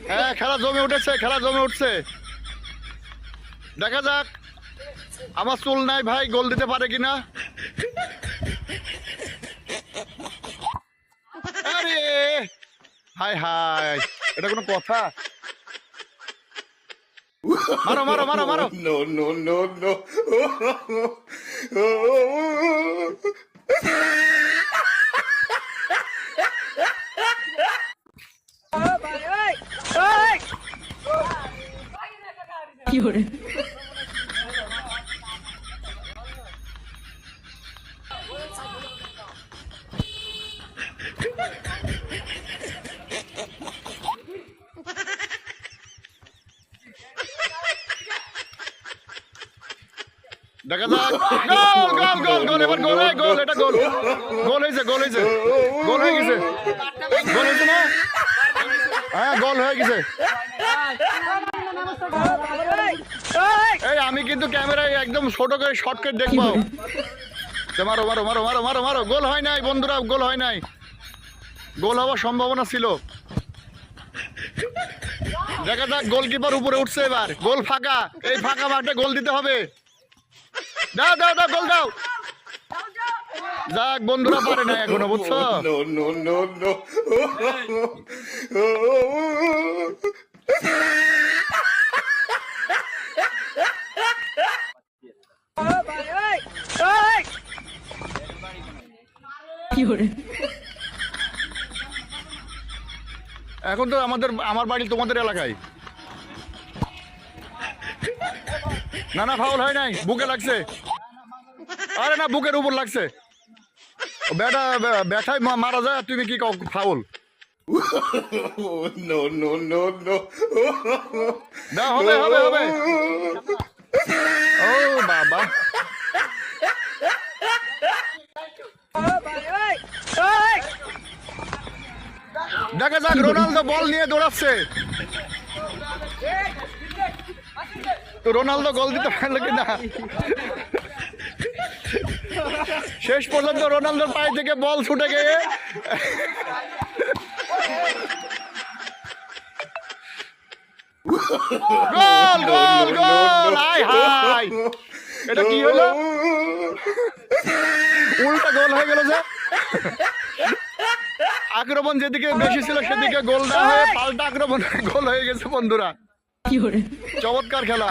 হ্যাঁ, খেলা জমে উঠেছে, খেলা জমে উঠছে। দেখা যাক আমার চুল নাই ভাই গোল দিতে পারে কিনা। আরে হাই হাই, এটা কোনো কথা? মারো মারো মারো মারো। No, no, no, no. দেখা যাক। গোল গোল গোল গোল, এবার গোল, এই গোল, এটা গোল, গোল হয়েছে, গোল হয়েছে, গোল হয়ে গেছে, গোল হয়েছে না? হ্যাঁ, গোল হয়ে গেছে। এই আমি কিন্তু ক্যামেরায় একদম ছোট করে শর্টকাট দেখবো। মারো মারো মারো মারো মারো মারো। গোল হয় নাই বন্ধুরা, গোল হয় নাই। গোল হওয়ার সম্ভাবনা ছিল। দেখা যাক, গোলকিপার উপরে উঠছে এবার। গোল ফাঁকা, এই ফাঁকা মাঠে গোল দিতে হবে। দাও দাও দাও, গোল দাও। যাক, বন্ধুরা পারে না এখনো, বুঝছো? No, no, no, no. এখন তো আমার বাড়ি তোমাদের এলাকায়। না না, ফাউল হয় নাই, বুকে লাগছে। আরে না, বুকের উপর লাগছে। ব্যাটায় মারা যায়, আর তুমি কি কও foul? No, no, no, no. না, হবে হবে হবে। ও বাবা, দেখা যাক, রোনালদো বল নিয়ে দৌড়াচ্ছে। তো রোনালদো গোল দিতে পারলো কিনা? শেষ পর্যন্ত রোনালদোর পায়ে থেকে বল ছুটে গিয়ে গোল গোল গোল। হাই হাই, এটা কি হলো? উল্টা গোল হয়ে গেল যে। আক্রমণ যেদিকে বেশি ছিল সেদিকে গোল না হয়ে পাল্টা আক্রমণ গোল হয়ে গেছে বন্ধুরা। চমৎকার খেলা।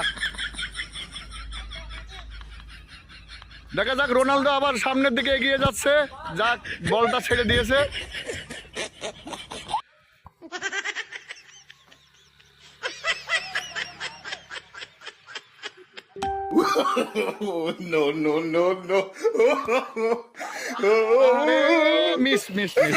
দেখা যাক, রোনালদো আবার সামনের দিকে এগিয়ে যাচ্ছে। যাক, বলটা ছেড়ে দিয়েছে। No, no, no, no. Miss miss miss.